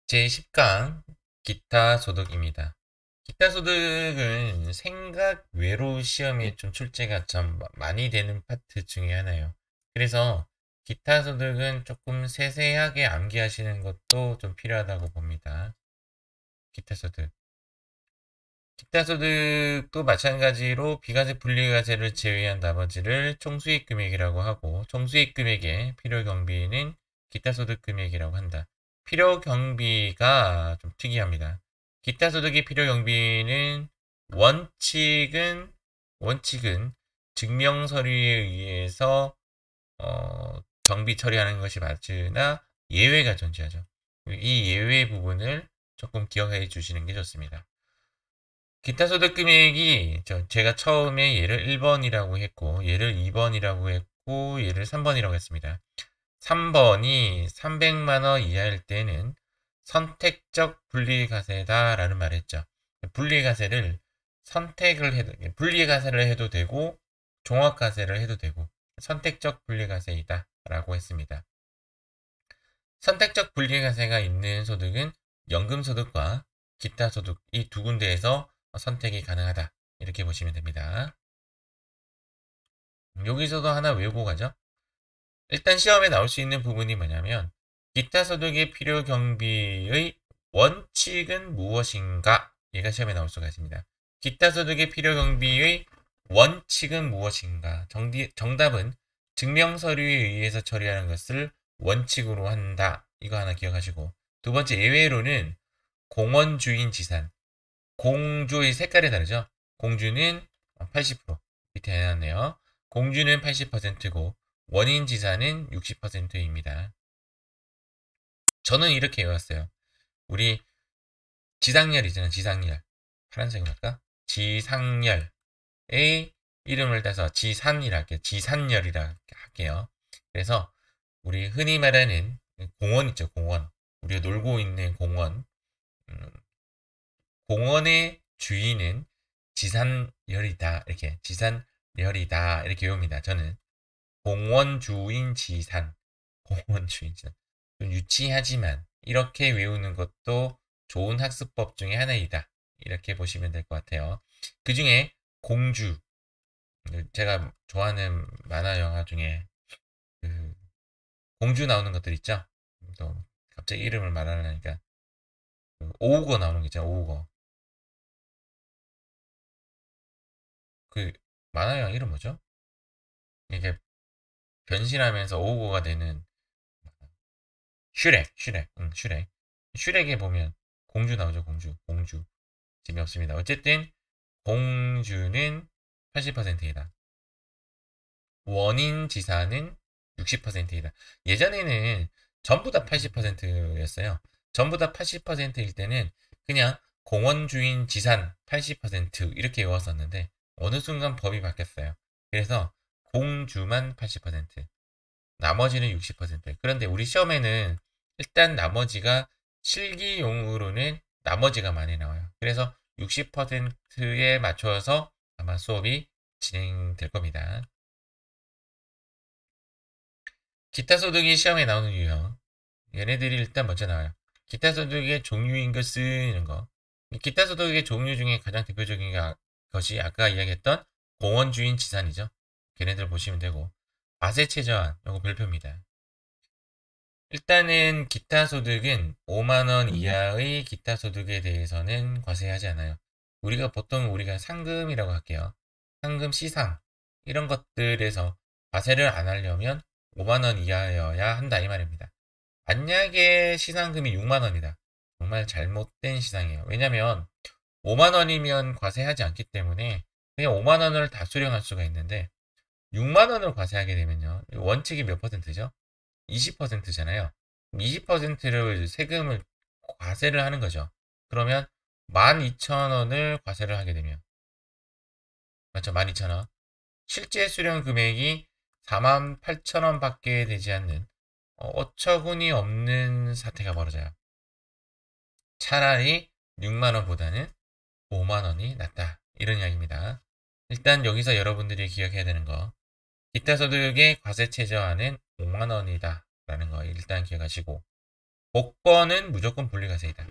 제10강 기타 소득입니다. 기타 소득은 생각 외로 시험에 좀 출제가 좀 많이 되는 파트 중에 하나예요. 그래서 기타 소득은 조금 세세하게 암기하시는 것도 좀 필요하다고 봅니다. 기타 소득. 기타 소득도 마찬가지로 비과세 분리과세를 제외한 나머지를 총수익 금액이라고 하고, 총수익 금액의 필요 경비는 기타 소득 금액이라고 한다. 필요 경비가 좀 특이합니다. 기타 소득의 필요 경비는 원칙은 증명 서류에 의해서 경비 처리하는 것이 맞으나 예외가 존재하죠. 이 예외 부분을 조금 기억해 주시는 게 좋습니다. 기타 소득 금액이 제가 처음에 얘를 1번이라고 했고 얘를 2번이라고 했고 얘를 3번이라고 했습니다. 3번이 300만 원 이하일 때는 선택적 분리과세다 라는 말을 했죠. 분리과세를 분리과세를 해도 되고 종합과세를 해도 되고 선택적 분리과세이다 라고 했습니다. 선택적 분리과세가 있는 소득은 연금소득과 기타 소득 이 두 군데에서 선택이 가능하다 이렇게 보시면 됩니다. 여기서도 하나 외우고 가죠. 일단 시험에 나올 수 있는 부분이 뭐냐면 기타 소득의 필요 경비의 원칙은 무엇인가? 얘가 시험에 나올 수가 있습니다. 기타 소득의 필요 경비의 원칙은 무엇인가? 정답은 증명 서류에 의해서 처리하는 것을 원칙으로 한다. 이거 하나 기억하시고 두 번째 예외로는 공원 주인 지산 공주의 색깔이 다르죠? 공주는 80% 밑에 해놨네요. 공주는 80%고 원인 지산은 60%입니다. 저는 이렇게 외웠어요. 우리 지상렬이잖아, 지상렬. 파란색으로 할까? 지상렬의 이름을 따서 지산이라 할게요. 지산렬이라 할게요. 그래서 우리 흔히 말하는 공원 있죠, 공원. 우리가 놀고 있는 공원. 음, 공원의 주인은 지산열이다. 이렇게 지산열이다. 이렇게 외웁니다. 저는 공원 주인 지산. 공원 주인 지산. 좀 유치하지만 이렇게 외우는 것도 좋은 학습법 중에 하나이다. 이렇게 보시면 될 것 같아요. 그 중에 공주. 제가 좋아하는 만화 영화 중에 그 공주 나오는 것들 있죠? 또 갑자기 이름을 말하려니까 그 오우거 나오는 거 있잖아요. 오우거. 그 만화 영화 이름 뭐죠? 이게 변신하면서 오우거가 되는 슈렉. 슈렉에 보면 공주 나오죠, 공주. 재미없습니다. 어쨌든 공주는 80%이다. 원인 지사는 60%이다. 예전에는 전부 다 80%였어요. 전부 다 80%일 때는 그냥 공원 주인 지산 80% 이렇게 외웠었는데 어느 순간 법이 바뀌었어요. 그래서 공주만 80%, 나머지는 60%. 그런데 우리 시험에는 일단 나머지가 실기용으로는 나머지가 많이 나와요. 그래서 60%에 맞춰서 아마 수업이 진행될 겁니다. 기타 소득이 시험에 나오는 유형. 얘네들이 일단 먼저 나와요. 기타 소득의 종류인 것은 이런 거. 기타 소득의 종류 중에 가장 대표적인 것이 아까 이야기했던 공원주인 지산이죠. 걔네들 보시면 되고. 과세 최저한, 요거 별표입니다. 일단은 기타 소득은 5만 원 이하의 기타 소득에 대해서는 과세하지 않아요. 우리가 상금이라고 할게요. 상금 시상 이런 것들에서 과세를 안 하려면 5만 원 이하여야 한다 이 말입니다. 만약에 시상금이 6만 원이다. 정말 잘못된 시상이에요. 왜냐면 5만 원이면 과세하지 않기 때문에 그냥 5만 원을 다 수령할 수가 있는데 6만 원을 과세하게 되면요. 원칙이 몇 퍼센트죠? 20%잖아요. 20%를 세금을 과세를 하는 거죠. 그러면 12,000원을 과세를 하게 되면 맞죠? 12,000원. 실제 수령 금액이 48,000원 밖에 되지 않는 어처구니 없는 사태가 벌어져요. 차라리 6만원보다는 5만원이 낫다. 이런 이야기입니다. 일단 여기서 여러분들이 기억해야 되는 거 기타 소득의 과세 최저한은 5만원이다 라는 거 일단 기억하시고 복권은 무조건 분리과세이다.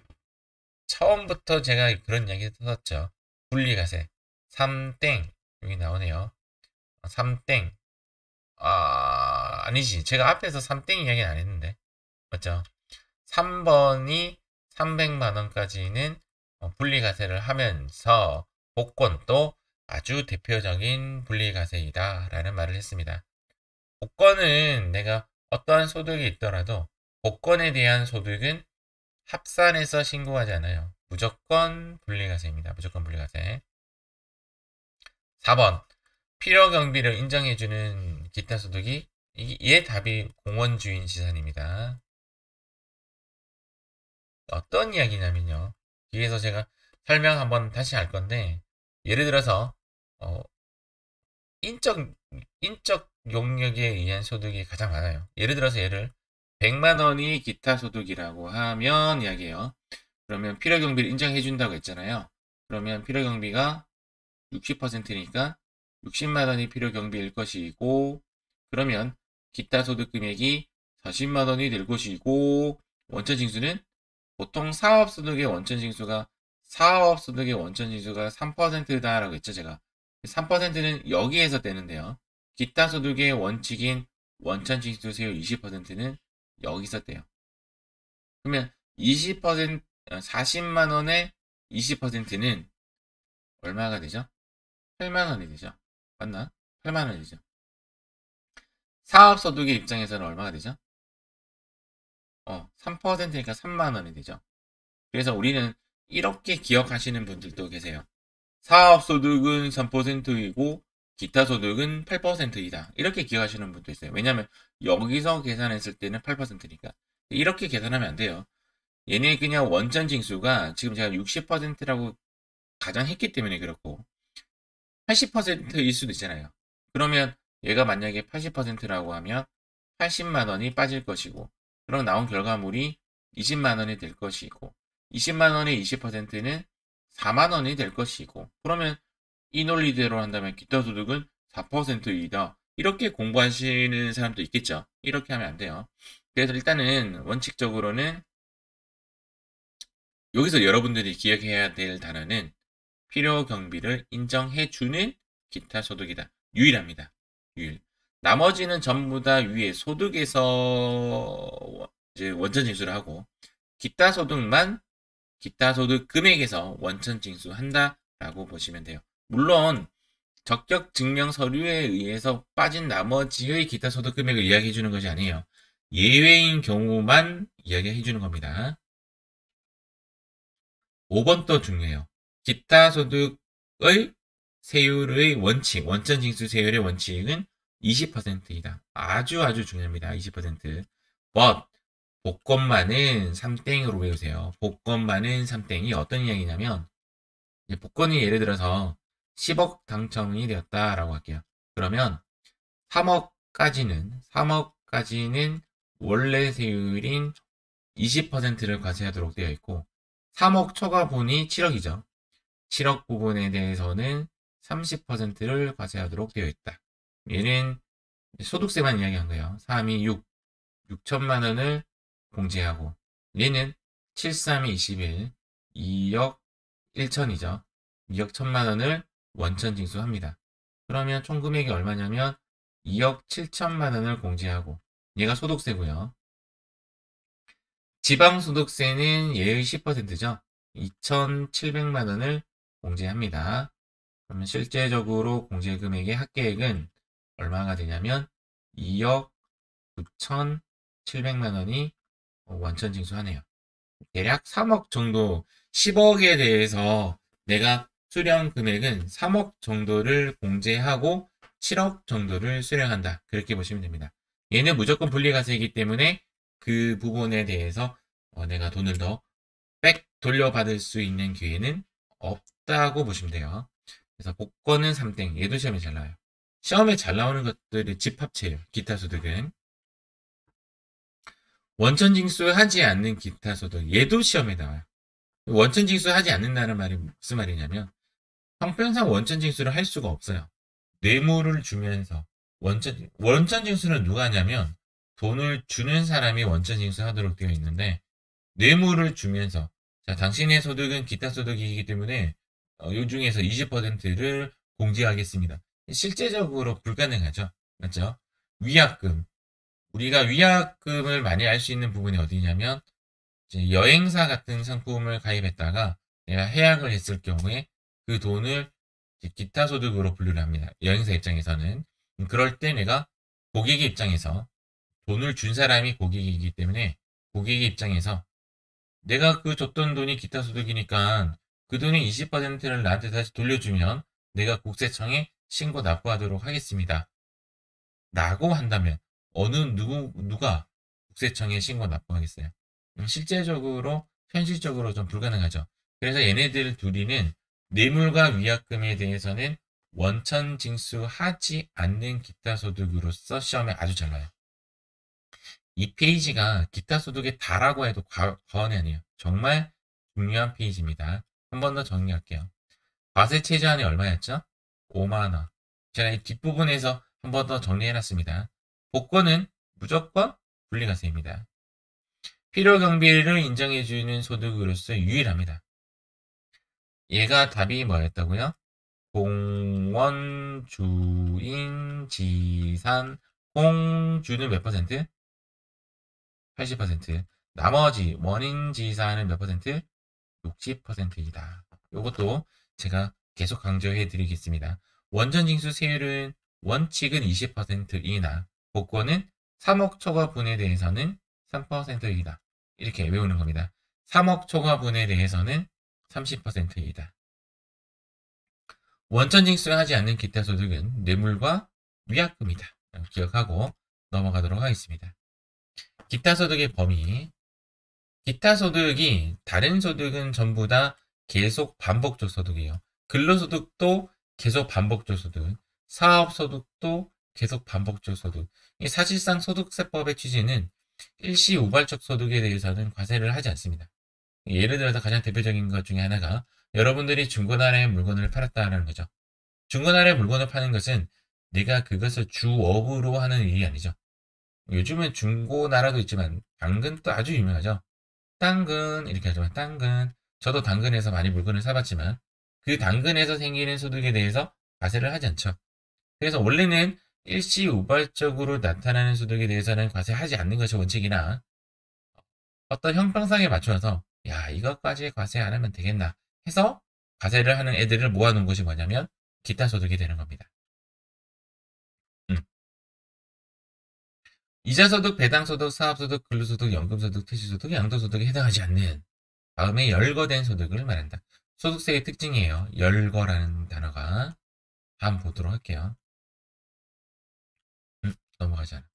처음부터 제가 그런 이야기 했었죠. 분리과세. 3땡. 여기 나오네요. 3땡. 아니지. 제가 앞에서 3땡 이야기는 안 했는데. 맞죠? 3번이 300만원까지는 분리과세를 하면서 복권도 아주 대표적인 분리과세이다 라는 말을 했습니다. 복권은 내가 어떠한 소득이 있더라도 복권에 대한 소득은 합산해서 신고하지 않아요. 무조건 분리과세입니다. 무조건 분리과세. 4번 필요경비를 인정해주는 기타 소득이 얘 답이 공원주인 지산입니다. 어떤 이야기냐면요. 뒤에서 제가 설명 한번 다시 할 건데 예를 들어서 인적 용역에 의한 소득이 가장 많아요. 예를 들어서 얘를 100만원이 기타 소득이라고 하면 이야기해요. 그러면 필요경비를 인정해준다고 했잖아요. 그러면 필요경비가 60%니까 60만원이 필요경비일 것이고, 그러면 기타 소득 금액이 40만원이 될 것이고, 원천징수는 보통 사업소득의 원천징수가 3%다라고 했죠, 제가. 3%는 여기에서 떼는데요. 기타 소득의 원칙인 원천징수세율 20%는 여기서 떼요. 그러면 20%, 40만원의 20%는 얼마가 되죠? 8만원이 되죠. 맞나? 8만원이죠. 사업소득의 입장에서는 얼마가 되죠? 3%니까 3만원이 되죠. 그래서 우리는 이렇게 기억하시는 분들도 계세요. 사업소득은 3%이고 기타 소득은 8%이다. 이렇게 기억하시는 분도 있어요. 왜냐하면 여기서 계산했을 때는 8%니까. 이렇게 계산하면 안 돼요. 얘네 그냥 원천징수가 지금 제가 60%라고 가정했기 때문에 그렇고 80%일 수도 있잖아요. 그러면 얘가 만약에 80%라고 하면 80만원이 빠질 것이고, 그럼 나온 결과물이 20만원이 될 것이고, 20만원의 20%는 4만원이 될 것이고, 그러면 이 논리대로 한다면 기타 소득은 4%이다. 이렇게 공부하시는 사람도 있겠죠. 이렇게 하면 안 돼요. 그래서 일단은 원칙적으로는 여기서 여러분들이 기억해야 될 단어는 필요 경비를 인정해주는 기타 소득이다. 유일합니다. 유일. 나머지는 전부 다 위에 소득에서 이제 원천 징수를 하고 기타 소득만 기타 소득 금액에서 원천 징수한다라고 보시면 돼요. 물론 적격 증명 서류에 의해서 빠진 나머지의 기타 소득 금액을 이야기해 주는 것이 아니에요. 예외인 경우만 이야기해 주는 겁니다. 5번도 중요해요. 기타 소득의 세율의 원칙, 원천 징수 세율의 원칙은 20%이다. 아주 중요합니다. 20%. but 복권만은 3땡으로 외우세요. 복권만은 3땡이 어떤 이야기냐면 복권이 예를 들어서 10억 당첨이 되었다라고 할게요. 그러면 3억까지는 원래 세율인 20%를 과세하도록 되어 있고 3억 초과분이 7억이죠. 7억 부분에 대해서는 30%를 과세하도록 되어 있다. 얘는 소득세만 이야기한 거예요. 3이 6천만 원을 공제하고 얘는 7, 3이 21, 2억 1천이죠. 2억 1천만 원을 원천 징수합니다. 그러면 총 금액이 얼마냐면 2억 7천만 원을 공제하고 얘가 소득세고요. 지방소득세는 얘의 10%죠. 2,700만 원을 공제합니다. 그러면 실제적으로 공제 금액의 합계액은 얼마가 되냐면 2억 9,700만 원이 원천 징수하네요. 대략 3억 정도, 10억에 대해서 내가 수령 금액은 3억 정도를 공제하고 7억 정도를 수령한다. 그렇게 보시면 됩니다. 얘는 무조건 분리과세이기 때문에 그 부분에 대해서 내가 돈을 더 백 돌려받을 수 있는 기회는 없다고 보시면 돼요. 그래서 복권은 3땡. 얘도 시험에 잘 나와요. 시험에 잘 나오는 것들이 집합체예요. 기타 소득은. 원천징수 하지 않는 기타 소득. 얘도 시험에 나와요. 원천징수 하지 않는다는 말이 무슨 말이냐면 형편상 원천징수를 할 수가 없어요. 뇌물을 주면서 원천징수는 누가 하냐면 돈을 주는 사람이 원천징수 하도록 되어 있는데 뇌물을 주면서 자, 당신의 소득은 기타 소득이기 때문에 요 중에서 20%를 공제하겠습니다. 실제적으로 불가능하죠. 맞죠? 위약금. 우리가 위약금을 많이 알 수 있는 부분이 어디냐면 이제 여행사 같은 상품을 가입했다가 내가 해약을 했을 경우에 그 돈을 기타 소득으로 분류를 합니다. 여행사 입장에서는. 그럴 때 내가 고객의 입장에서 돈을 준 사람이 고객이기 때문에 고객의 입장에서 내가 그 줬던 돈이 기타 소득이니까 그 돈의 20%를 나한테 다시 돌려주면 내가 국세청에 신고 납부하도록 하겠습니다. 라고 한다면 누가 국세청에 신고 납부하겠어요? 실제적으로 현실적으로 좀 불가능하죠. 그래서 얘네들 둘이는 뇌물과 위약금에 대해서는 원천 징수하지 않는 기타 소득으로서 시험에 아주 잘 나와요. 이 페이지가 기타 소득의 다라고 해도 과언이 아니에요. 정말 중요한 페이지입니다. 한 번 더 정리할게요. 과세 최저한이 얼마였죠? 5만원. 제가 이 뒷부분에서 한 번 더 정리해놨습니다. 복권은 무조건 분리과세입니다. 필요경비를 인정해주는 소득으로서 유일합니다. 얘가 답이 뭐였다고요? 공원, 주인, 지산, 공주는 몇 퍼센트? 80%. 나머지 원인 지산은 몇 퍼센트? 60%이다. 이것도 제가 계속 강조해 드리겠습니다. 원전징수 세율은 원칙은 20% 이나 복권은 3억 초과분에 대해서는 3%이다. 이렇게 외우는 겁니다. 3억 초과분에 대해서는 30%이다. 원천징수하지 않는 기타 소득은 뇌물과 위약금이다. 기억하고 넘어가도록 하겠습니다. 기타 소득의 범위. 기타 소득이 다른 소득은 전부 다 계속 반복적 소득이에요. 근로소득도 계속 반복적 소득, 사업소득도 계속 반복적 소득. 사실상 소득세법의 취지는 일시우발적 소득에 대해서는 과세를 하지 않습니다. 예를 들어서 가장 대표적인 것 중에 하나가 여러분들이 중고나라의 물건을 팔았다는 거죠. 중고나라의 물건을 파는 것은 내가 그것을 주업으로 하는 일이 아니죠. 요즘은 중고나라도 있지만 당근도 아주 유명하죠. 당근 이렇게 하지만 당근 저도 당근에서 많이 물건을 사봤지만 그 당근에서 생기는 소득에 대해서 과세를 하지 않죠. 그래서 원래는 일시우발적으로 나타나는 소득에 대해서는 과세하지 않는 것이 원칙이나 어떤 형평성에 맞춰서 야 이것까지 과세 안 하면 되겠나 해서 과세를 하는 애들을 모아놓은 것이 뭐냐면 기타 소득이 되는 겁니다. 이자소득, 배당소득, 사업소득, 근로소득, 연금소득, 퇴직소득, 양도소득에 해당하지 않는 다음에 열거된 소득을 말한다. 소득세의 특징이에요. 열거라는 단어가. 다음 보도록 할게요. 넘어가잖아.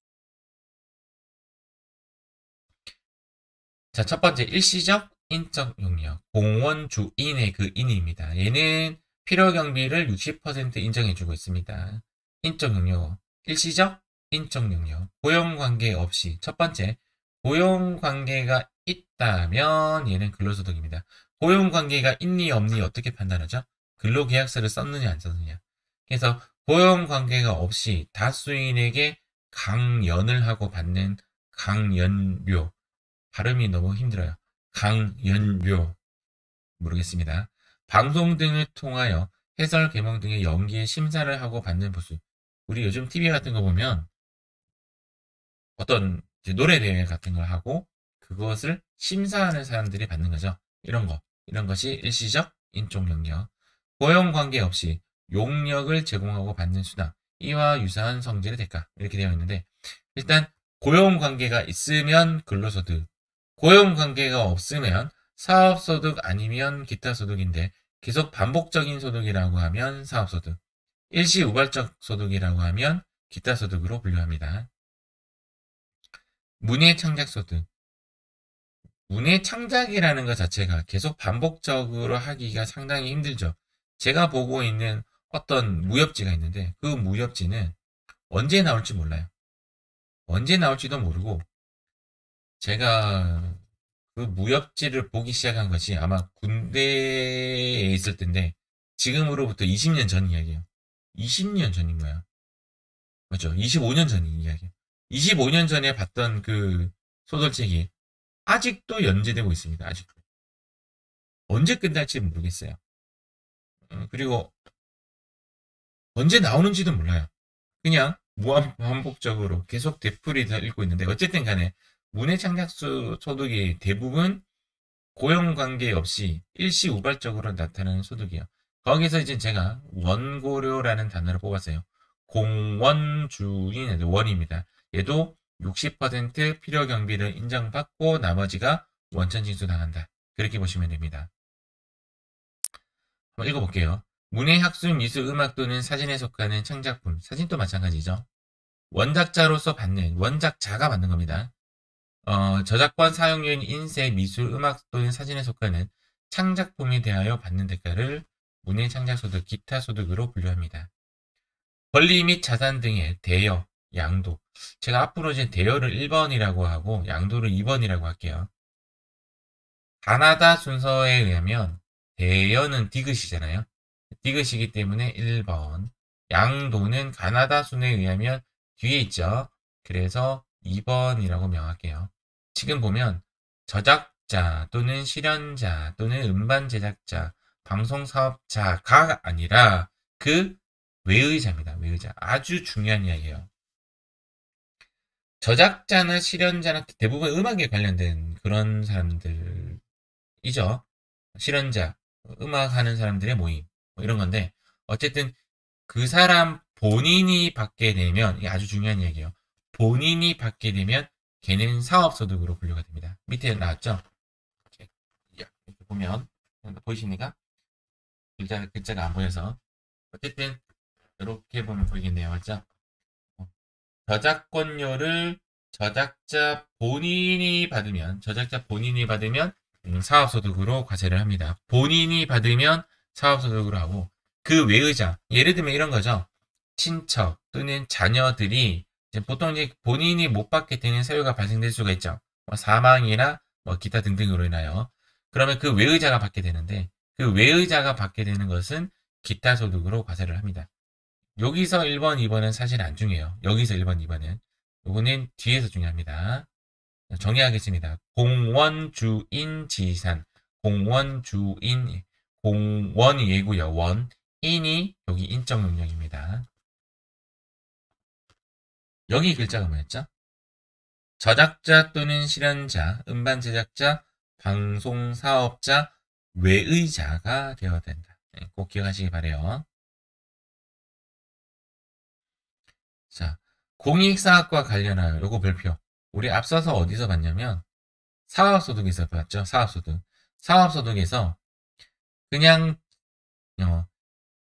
자, 첫 번째 일시적 인적 용역. 공원 주인의 그 인입니다. 얘는 필요경비를 60% 인정해주고 있습니다. 인적 용역. 일시적 인적 용역. 고용관계 없이. 첫 번째, 고용관계가 있다면 얘는 근로소득입니다. 고용관계가 있니 없니 어떻게 판단하죠? 근로계약서를 썼느냐 안 썼느냐. 그래서 고용관계가 없이 다수인에게 강연을 하고 받는 강연료. 발음이 너무 힘들어요. 강연료. 모르겠습니다. 방송 등을 통하여 해설, 개봉 등의 연기의 심사를 하고 받는 보수. 우리 요즘 TV 같은 거 보면 어떤 노래 대회 같은 걸 하고 그것을 심사하는 사람들이 받는 거죠. 이런 것이 일시적 인적 용역. 고용관계 없이 용역을 제공하고 받는 수당. 이와 유사한 성질의 대가. 이렇게 되어 있는데 일단 고용관계가 있으면 근로소득. 고용관계가 없으면 사업소득 아니면 기타소득인데 계속 반복적인 소득이라고 하면 사업소득. 일시우발적 소득이라고 하면 기타소득으로 분류합니다. 문예창작소득. 문예창작이라는 것 자체가 계속 반복적으로 하기가 상당히 힘들죠. 제가 보고 있는 어떤 무협지가 있는데 그 무협지는 언제 나올지 몰라요. 언제 나올지도 모르고 제가 그 무협지를 보기 시작한 것이 아마 군대에 있을 텐데 지금으로부터 20년 전 이야기예요. 20년 전인 거야. 맞죠? 25년 전 이야기예요. 25년 전에 봤던 그 소설책이 아직도 연재되고 있습니다. 아직도. 언제 끝날지 모르겠어요. 그리고 언제 나오는지도 몰라요. 그냥 무한반복적으로 계속 되풀이해서 읽고 있는데 어쨌든 간에 문해창작소 소득이 대부분 고용관계 없이 일시우발적으로 나타나는 소득이에요. 거기서 이제 제가 원고료라는 단어를 뽑았어요. 공원주인 원입니다. 얘도 60% 필요경비를 인정받고 나머지가 원천징수당한다. 그렇게 보시면 됩니다. 한번 읽어볼게요. 문해, 학술, 미술, 음악 또는 사진에 속하는 창작품, 사진도 마찬가지죠. 원작자로서 받는, 원작자가 받는 겁니다. 저작권 사용료인 인쇄, 미술, 음악 또는 사진에 속하는 창작품에 대하여 받는 대가를 문해 창작소득, 기타 소득으로 분류합니다. 권리 및 자산 등의 대여, 양도. 제가 앞으로 이제 대여를 1번이라고 하고 양도를 2번이라고 할게요. 가나다 순서에 의하면 대여는 디귿이잖아요. 디귿이기 때문에 1번. 양도는 가나다 순에 의하면 뒤에 있죠. 그래서 2번이라고 명할게요. 지금 보면 저작자 또는 실현자 또는 음반 제작자, 방송 사업자가 아니라 그 외의자입니다. 외의자. 아주 중요한 이야기예요. 저작자나 실현자나 대부분 음악에 관련된 그런 사람들이죠. 실현자, 음악하는 사람들의 모임 뭐 이런 건데 어쨌든 그 사람 본인이 받게 되면 이게 아주 중요한 얘기예요. 본인이 받게 되면 걔는 사업소득으로 분류가 됩니다. 밑에 나왔죠? 이렇게 보면 보이십니까? 글자가 안 보여서 어쨌든 이렇게 보면 보이겠네요. 맞죠? 저작권료를 저작자 본인이 받으면 사업소득으로 과세를 합니다. 본인이 받으면 사업소득으로 하고 그 외의자, 예를 들면 이런 거죠. 친척 또는 자녀들이 보통 이제 본인이 못 받게 되는 사유가 발생될 수가 있죠. 뭐 사망이나 뭐 기타 등등으로 인하여. 그러면 그 외의자가 받게 되는데 그 외의자가 받게 되는 것은 기타 소득으로 과세를 합니다. 여기서 1번, 2번은 사실 안 중요해요. 여기서 1번, 2번은. 요거는 뒤에서 중요합니다. 정리하겠습니다. 공원주인 지산. 공원주인. 공원이 예고요. 원. 인이 여기 인적 능력입니다. 여기 글자가 뭐였죠? 저작자 또는 실현자, 음반 제작자, 방송 사업자, 외의자가 되어야 된다. 꼭 기억하시기 바래요. 자, 공익사업과 관련하여 요거 별표. 우리 앞서서 어디서 봤냐면 사업소득에서 봤죠. 사업소득. 사업소득에서 그냥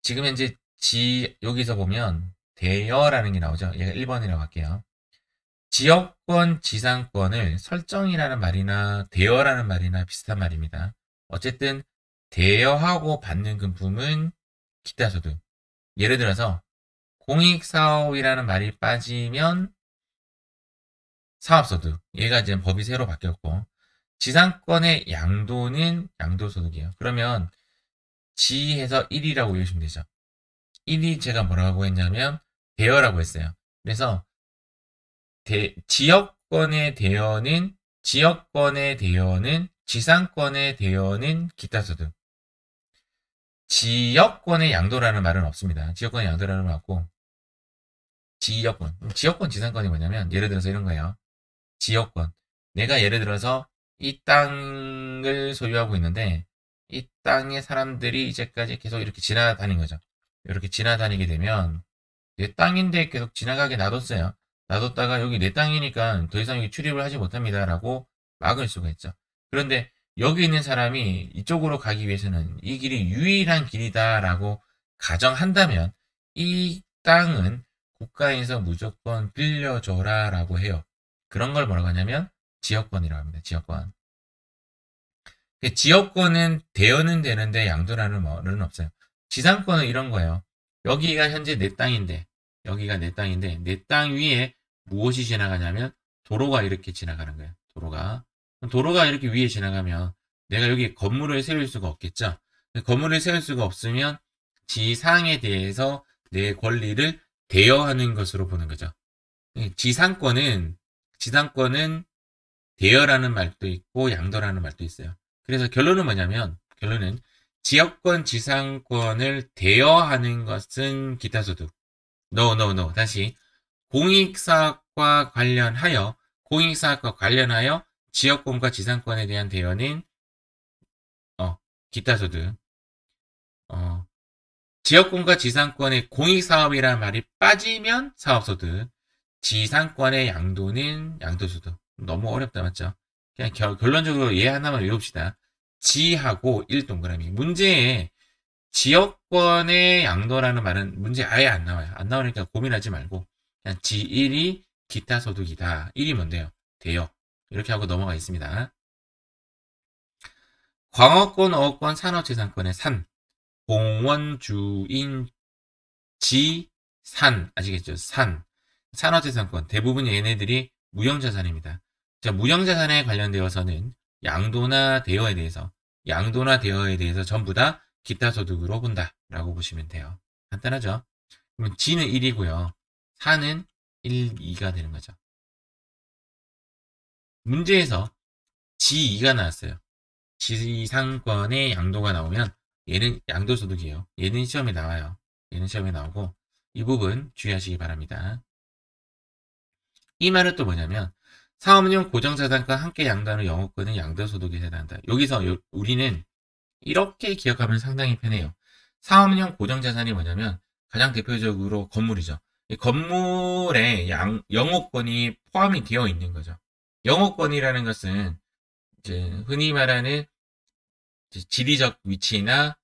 지금 현재 여기서 보면 대여라는 게 나오죠. 얘가 1번이라고 할게요. 지역권, 지상권을 설정이라는 말이나 대여라는 말이나 비슷한 말입니다. 어쨌든 대여하고 받는 금품은 기타 소득. 예를 들어서 공익사업이라는 말이 빠지면 사업소득. 얘가 이제 법이 새로 바뀌었고 지상권의 양도는 양도소득이에요. 그러면 지에서 1이라고 외우시면 되죠. 1이 제가 뭐라고 했냐면 대여라고 했어요. 그래서 지역권의 대여는 지상권의 대여는 기타소득. 지역권의 양도라는 말은 없습니다. 지역권의 양도라는 말은 없고 지역권 지상권이 뭐냐면 예를 들어서 이런 거예요. 지역권. 내가 예를 들어서 이 땅을 소유하고 있는데 이 땅의 사람들이 이제까지 계속 이렇게 지나다닌 거죠. 이렇게 지나다니게 되면 내 땅인데 계속 지나가게 놔뒀어요. 놔뒀다가 여기 내 땅이니까 더 이상 여기 출입을 하지 못합니다. 라고 막을 수가 있죠. 그런데 여기 있는 사람이 이쪽으로 가기 위해서는 이 길이 유일한 길이다 라고 가정한다면 이 땅은 국가에서 무조건 빌려줘라 라고 해요. 그런 걸 뭐라고 하냐면 지역권이라고 합니다. 지역권. 지역권은 대여는 되는데 양도라는 말은 없어요. 지상권은 이런 거예요. 여기가 현재 내 땅인데 여기가 내 땅인데 내 땅 위에 무엇이 지나가냐면 도로가 이렇게 지나가는 거예요. 도로가 이렇게 위에 지나가면 내가 여기 건물을 세울 수가 없겠죠. 건물을 세울 수가 없으면 지상에 대해서 내 권리를 대여하는 것으로 보는 거죠. 지상권은 대여라는 말도 있고 양도라는 말도 있어요. 그래서 결론은 뭐냐면 결론은 지역권 지상권을 대여하는 것은 기타소득. No. 다시 공익사업과 관련하여 지역권과 지상권에 대한 대여는 기타소득. 지역권과 지상권의 공익사업이라는 말이 빠지면 사업소득. 지상권의 양도는 양도소득. 너무 어렵다 맞죠? 그냥 결론적으로 얘 하나만 외웁시다. 지하고 1동그라미. 문제에 지역권의 양도라는 말은 문제 아예 안 나와요. 안 나오니까 고민하지 말고 그냥 지1이 기타 소득이다. 1이 뭔데요? 대여. 이렇게 하고 넘어가 있습니다. 광어권, 어권, 산업재산권의 산. 공원, 주인, 지, 산. 아시겠죠? 산. 산업재산권. 대부분 얘네들이 무형자산입니다. 자, 무형자산에 관련되어서는 양도나 대여에 대해서 전부 다 기타 소득으로 본다라고 보시면 돼요. 간단하죠? 그러면 G는 1이고요. 4는 1, 2가 되는 거죠. 문제에서 G2가 나왔어요. 지상권의 양도가 나오면 얘는 양도소득이에요. 얘는 시험에 나와요. 얘는 시험에 나오고 이 부분 주의하시기 바랍니다. 이 말은 또 뭐냐면 사업용 고정자산과 함께 양도하는 영업권은 양도소득에 해당한다. 여기서 우리는 이렇게 기억하면 상당히 편해요. 사업용 고정자산이 뭐냐면 가장 대표적으로 건물이죠. 이 건물에 영업권이 포함이 되어 있는 거죠. 영업권이라는 것은 이제 흔히 말하는 지리적 위치나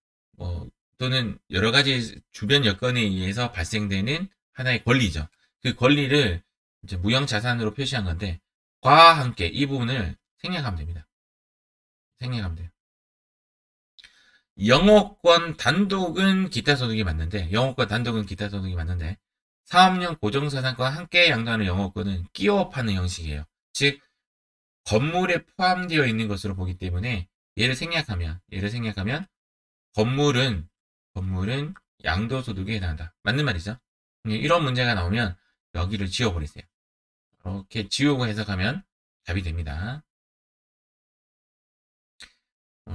또는 여러 가지 주변 여건에 의해서 발생되는 하나의 권리죠. 그 권리를 이제 무형자산으로 표시한 건데 과와 함께 이 부분을 생략하면 됩니다. 생략하면 돼요. 영업권 단독은 기타 소득이 맞는데 사업용 고정자산과 함께 양도하는 영업권은 끼워 파는 형식이에요. 즉 건물에 포함되어 있는 것으로 보기 때문에 얘를 생략하면 건물은 양도소득에 해당한다. 맞는 말이죠. 이런 문제가 나오면 여기를 지워버리세요. 이렇게 지우고 해석하면 답이 됩니다.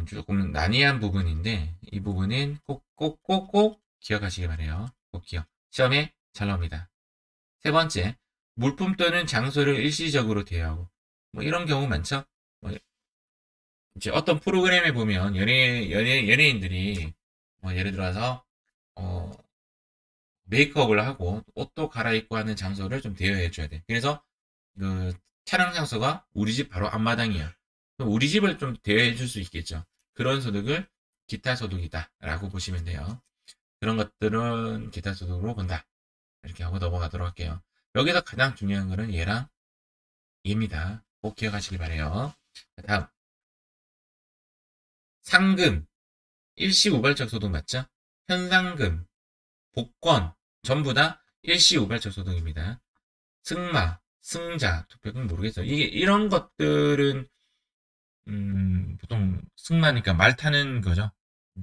조금 난이한 부분인데 이 부분은 꼭 기억하시기 바래요. 꼭 기억. 시험에 잘 나옵니다. 세 번째, 물품 또는 장소를 일시적으로 대여하고 이런 경우 많죠. 이제 어떤 프로그램에 보면 연예인들이 예를 들어서 메이크업을 하고 옷도 갈아입고 하는 장소를 좀 대여해 줘야 돼. 그래서 그 촬영 장소가 우리 집 바로 앞마당이야. 그럼 우리 집을 좀 대여해 줄 수 있겠죠. 그런 소득을 기타 소득이다 라고 보시면 돼요. 그런 것들은 기타 소득으로 본다. 이렇게 하고 넘어가도록 할게요. 여기서 가장 중요한 거는 얘랑 얘입니다. 꼭 기억하시기 바래요. 다음 상금 일시우발적 소득 맞죠? 현상금, 복권 전부 다 일시우발적 소득입니다. 승마, 승자, 투표금 모르겠어요. 이런 것들은 보통 승마니까 말 타는 거죠.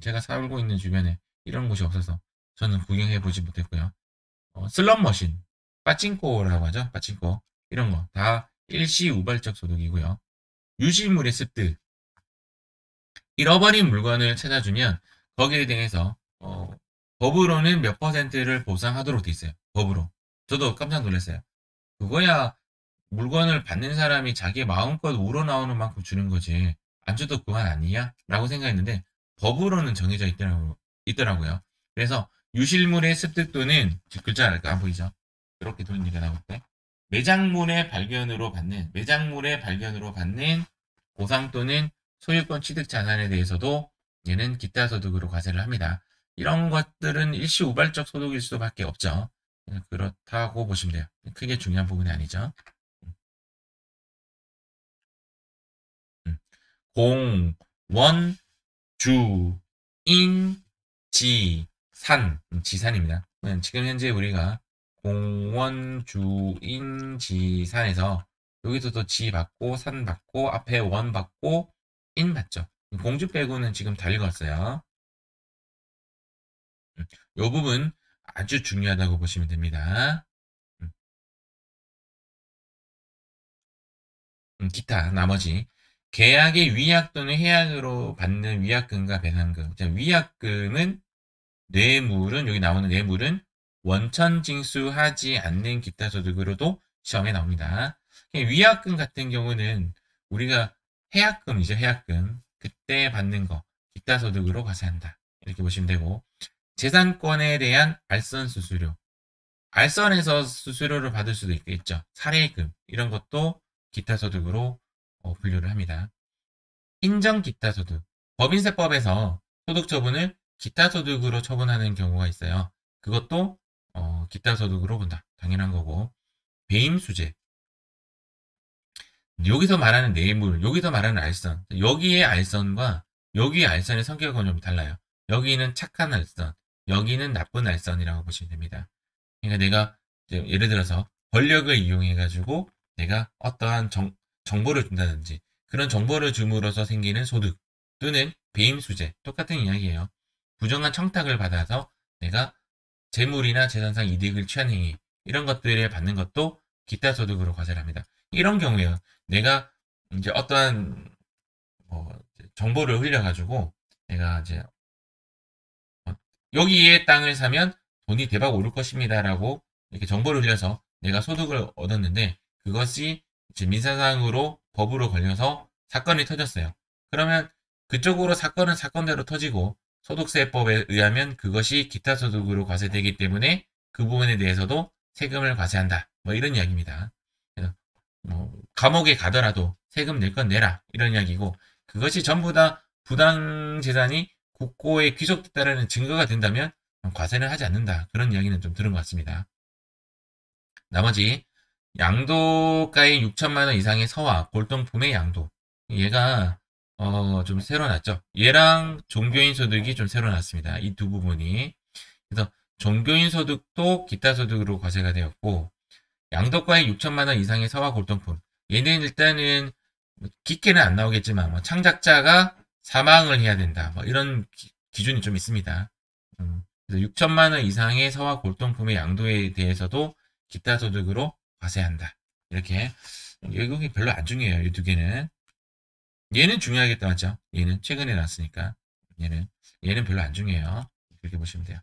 제가 살고 있는 주변에 이런 곳이 없어서 저는 구경해 보지 못했고요. 슬롯머신, 빠찡코라고 하죠. 빠찡코 이런 거 다 일시우발적 소득이고요. 유실물의 습득, 잃어버린 물건을 찾아주면 거기에 대해서 법으로는 몇 %를 보상하도록 돼 있어요. 법으로. 저도 깜짝 놀랐어요. 그거야 물건을 받는 사람이 자기 마음껏 우러나오는 만큼 주는 거지. 안 줘도 그만 아니야? 라고 생각했는데 법으로는 정해져 있더라고요. 그래서 유실물의 습득 또는 글자 안 보이죠? 이렇게 돌리니까 나올 때 매장물의 발견으로 받는 보상 또는 소유권 취득 자산에 대해서도 얘는 기타 소득으로 과세를 합니다. 이런 것들은 일시우발적 소득일 수밖에 없죠. 그렇다고 보시면 돼요. 크게 중요한 부분이 아니죠. 공, 원, 주, 인, 지, 산. 지산입니다. 지금 현재 우리가 공원, 주, 인, 지, 산에서 여기서도 지 받고, 산 받고, 앞에 원 받고, 인 받죠. 공주 빼고는 지금 다 읽었어요. 이 부분 아주 중요하다고 보시면 됩니다. 기타 나머지 계약의 위약 또는 해약으로 받는 위약금과 배상금. 자, 위약금은 뇌물은 여기 나오는 뇌물은 원천 징수하지 않는 기타 소득으로도 시험에 나옵니다. 위약금 같은 경우는 우리가 해약금이죠. 해약금. 그때 받는 거 기타 소득으로 과세한다. 이렇게 보시면 되고 재산권에 대한 알선 수수료. 알선에서 수수료를 받을 수도 있겠죠. 사례금 이런 것도 기타 소득으로 분류를 합니다. 인정 기타 소득. 법인세법에서 소득 처분을 기타 소득으로 처분하는 경우가 있어요. 그것도 기타 소득으로 본다. 당연한 거고. 배임수재. 여기서 말하는 뇌물, 여기서 말하는 알선. 여기의 알선과 여기의 알선의 성격은 좀 달라요. 여기는 착한 알선, 여기는 나쁜 알선이라고 보시면 됩니다. 그러니까 내가 예를 들어서 권력을 이용해가지고 내가 어떠한 정보를 준다든지 그런 정보를 줌으로써 생기는 소득 또는 배임수재 똑같은 이야기예요. 부정한 청탁을 받아서 내가 재물이나 재산상 이득을 취한 행위 이런 것들을 받는 것도 기타 소득으로 과세를 합니다. 이런 경우에요. 내가 이제 어떠한 정보를 흘려가지고 내가 이제 여기에 땅을 사면 돈이 대박 오를 것입니다라고 이렇게 정보를 흘려서 내가 소득을 얻었는데 그것이 이제 민사상으로 법으로 걸려서 사건이 터졌어요. 그러면 그쪽으로 사건은 사건대로 터지고 소득세법에 의하면 그것이 기타 소득으로 과세되기 때문에 그 부분에 대해서도 세금을 과세한다. 뭐 이런 이야기입니다. 그래서 감옥에 가더라도 세금 낼 건 내라 이런 이야기고 그것이 전부 다 부당 재산이 국고에 귀속됐다는 증거가 된다면 과세는 하지 않는다. 그런 이야기는 좀 들은 것 같습니다. 나머지 양도가액 6천만 원 이상의 서화, 골동품의 양도. 얘가 좀 새로 났죠. 얘랑 종교인 소득이 좀 새로 났습니다. 이 두 부분이. 그래서 종교인 소득도 기타 소득으로 과세가 되었고 양도가액 6천만 원 이상의 서화, 골동품. 얘는 일단은 깊게는 안 나오겠지만 뭐 창작자가 사망을 해야 된다. 뭐 이런 기준이 좀 있습니다. 그래서 6천만 원 이상의 서화 골동품의 양도에 대해서도 기타 소득으로 과세한다. 이렇게 이게 별로 안 중요해요. 이 두 개는. 얘는 중요하겠다 맞죠? 얘는 최근에 나왔으니까 얘는 별로 안 중요해요. 이렇게 보시면 돼요.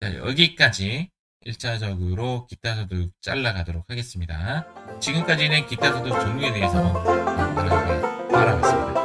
자, 여기까지 1차적으로 기타 소득 잘라가도록 하겠습니다. 지금까지는 기타 소득 종류에 대해서 알아봤습니다.